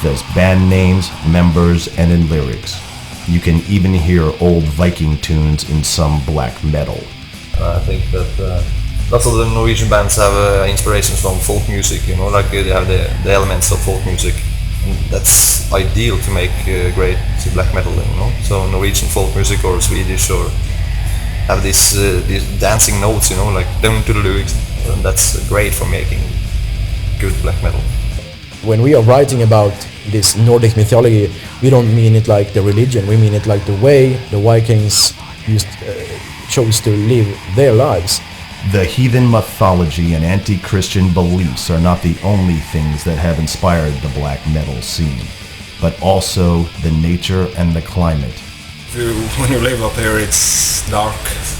as band names, members, and in lyrics. You can even hear old Viking tunes in some black metal. I think that lots of the Norwegian bands have inspirations from folk music, like they have the elements of folk music. And that's ideal to make great black metal, So Norwegian folk music or Swedish or have these dancing notes, like down to the lyrics. And that's great for making good black metal. When we are writing about this Nordic mythology, we don't mean it like the religion, we mean it like the way the Vikings chose to live their lives. The heathen mythology and anti-Christian beliefs are not the only things that have inspired the black metal scene, but also the nature and the climate. When you live up here, it's dark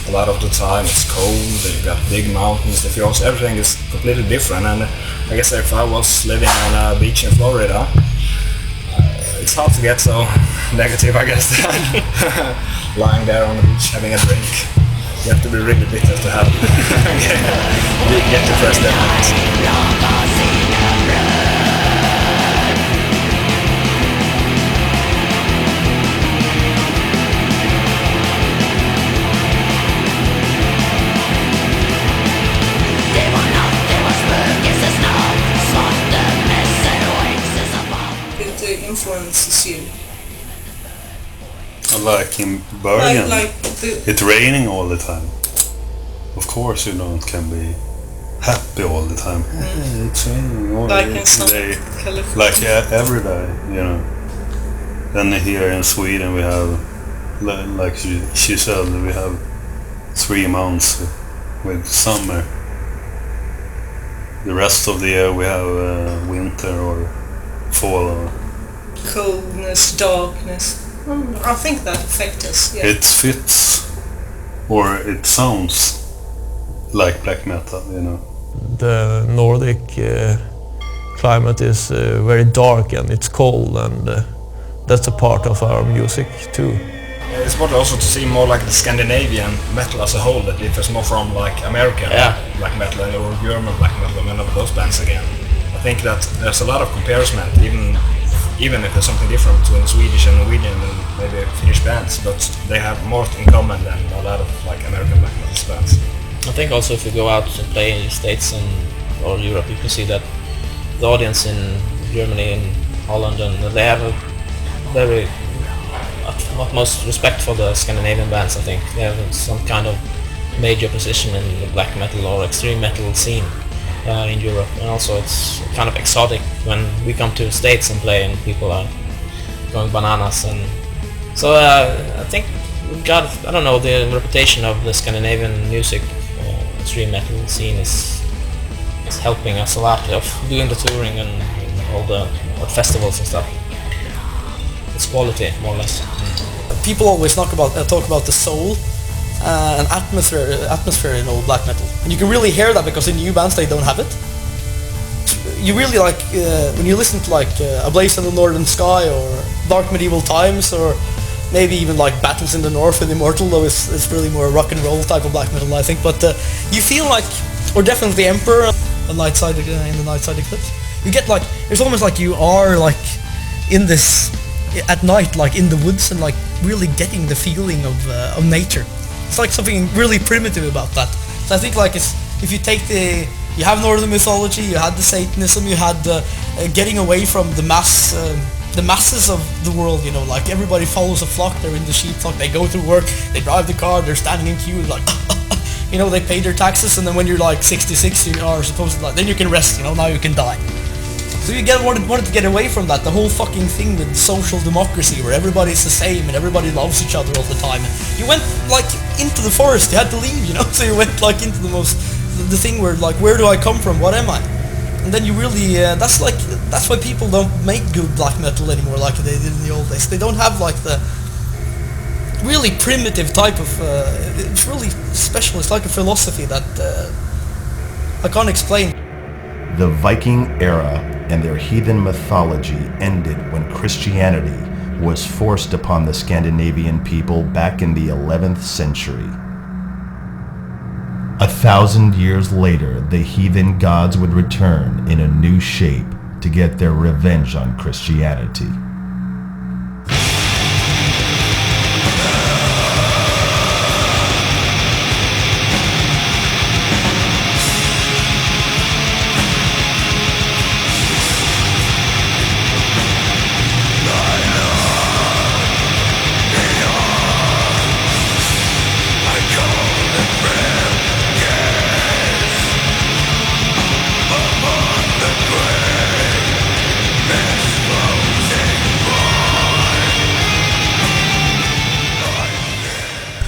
a lot of the time, it's cold, you've got big mountains, the fjords, everything is completely different. And I guess if I was living on a beach in Florida, it's hard to get so negative, I guess. Lying there on the beach having a drink. You have to be really bitter to have get depressed at night. Influences you? Like in Bergen, like it's raining all the time. Of course, can be happy all the time. It's raining all like the day. Like every day, Then here in Sweden we have, like she said, we have 3 months with summer. The rest of the year we have winter or fall or coldness, darkness. I think that affects us. Yeah. It fits, or it sounds like black metal, The Nordic climate is very dark and it's cold, and that's a part of our music too. It's important also to see more like the Scandinavian metal as a whole that differs more from like American black metal or German black metal, and of those bands again. I think that there's a lot of comparison, even if there's something different between Swedish and Norwegian and maybe Finnish bands, but they have more in common than a lot of like American black metal bands. I think also if you go out and play in the States or Europe, you can see that the audience in Germany and Holland, and they have a very utmost respect for the Scandinavian bands. I think they have some kind of major position in the black metal or extreme metal scene in Europe, and also it's kind of exotic when we come to the States and play and people are going bananas. And so I think we've got, I don't know, the reputation of the Scandinavian music extreme metal scene is helping us a lot of doing the touring and all the festivals and stuff. It's quality, more or less. People always talk about the soul and atmosphere in old black metal, and you can really hear that because in new bands they don't have it. You really like when you listen to like A Blaze in the Northern Sky or Dark Medieval Times, or maybe even like Battles in the North with Immortal, though it's really more rock and roll type of black metal, I think. But you feel like, or definitely Emperor, in the Nightside Eclipse, you get like, it's almost like you are like in this at night, like in the woods, and like really getting the feeling of nature. It's like something really primitive about that. So I think like if you take you have Northern mythology, you had the Satanism, you had getting away from the masses of the world, like everybody follows a flock, they're in the sheepfold, they go to work, they drive the car, they're standing in queue, like, they pay their taxes, and then when you're like 66, you are supposed to, like, then you can rest, now you can die. So you wanted to get away from that, the whole fucking thing with social democracy, where everybody's the same and everybody loves each other all the time. And you went like into the forest, you had to leave, so you went like into the thing where like, where do I come from, what am I? And then you really, that's why people don't make good black metal anymore like they did in the old days. They don't have like the really primitive type of, it's really special, it's like a philosophy that I can't explain. The Viking era and their heathen mythology ended when Christianity was forced upon the Scandinavian people back in the 11th century. 1,000 years later, the heathen gods would return in a new shape to get their revenge on Christianity.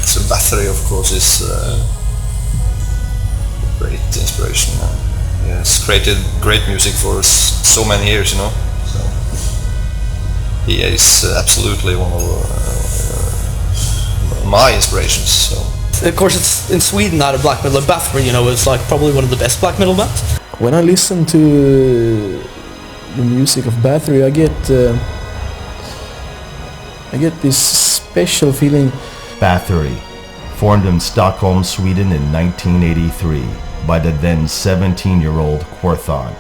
So Bathory, of course, is great inspiration. He has created great music for so many years, you know. So he is absolutely one of my inspirations. So. Of course, it's in Sweden now, the black metal. Bathory, you know, is like probably one of the best black metal bands. When I listen to the music of Bathory, I get this special feeling. Bathory, formed in Stockholm, Sweden in 1983 by the then 17-year-old Quorthon.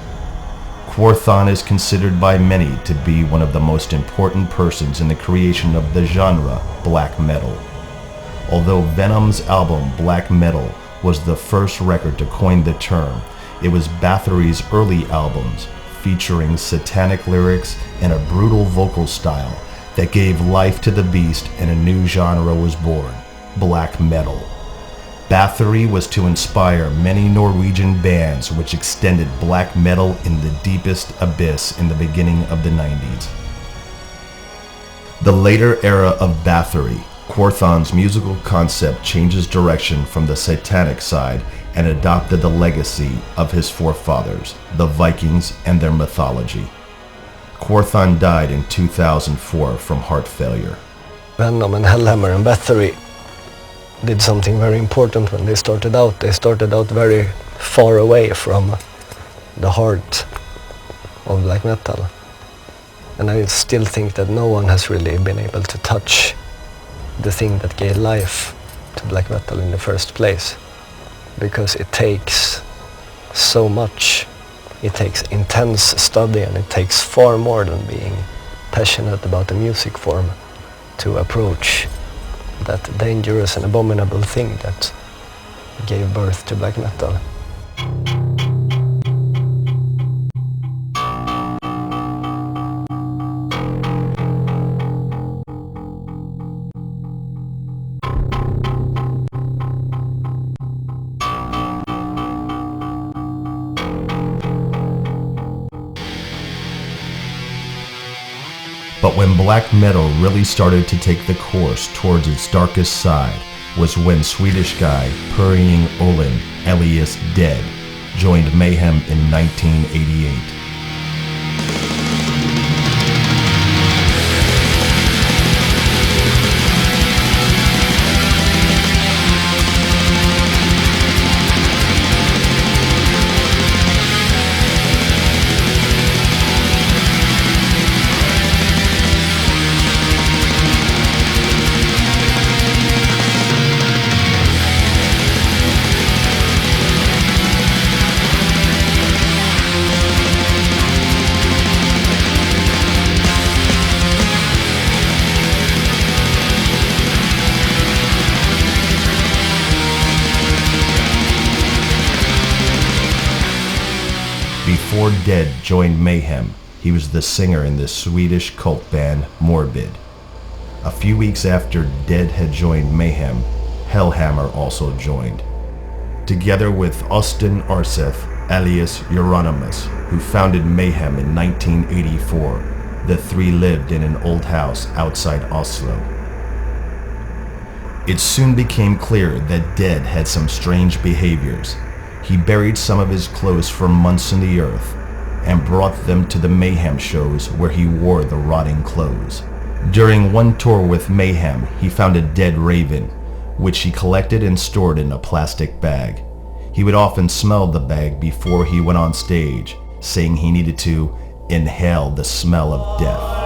Quorthon is considered by many to be one of the most important persons in the creation of the genre black metal. Although Venom's album Black Metal was the first record to coin the term, it was Bathory's early albums, featuring satanic lyrics and a brutal vocal style, that gave life to the beast and a new genre was born, black metal. Bathory was to inspire many Norwegian bands which extended black metal in the deepest abyss in the beginning of the 90s. The later era of Bathory, Quorthon's musical concept changes direction from the satanic side and adopted the legacy of his forefathers, the Vikings, and their mythology. Quorthon died in 2004 from heart failure. Venom and Hellhammer and Bathory did something very important when they started out. They started out very far away from the heart of black metal. And I still think that no one has really been able to touch the thing that gave life to black metal in the first place. Because it takes so much. It takes intense study, and it takes far more than being passionate about the music form to approach that dangerous and abominable thing that gave birth to black metal. But when black metal really started to take the course towards its darkest side was when Swedish guy Purring Olin, alias Dead, joined Mayhem in 1988. Before Dead joined Mayhem, he was the singer in the Swedish cult band Morbid. A few weeks after Dead had joined Mayhem, Hellhammer also joined. Together with Austin Arseth, alias Euronymous, who founded Mayhem in 1984, the three lived in an old house outside Oslo. It soon became clear that Dead had some strange behaviors. He buried some of his clothes for months in the earth and brought them to the Mayhem shows where he wore the rotting clothes. During one tour with Mayhem, he found a dead raven, which he collected and stored in a plastic bag. He would often smell the bag before he went on stage, saying he needed to inhale the smell of death.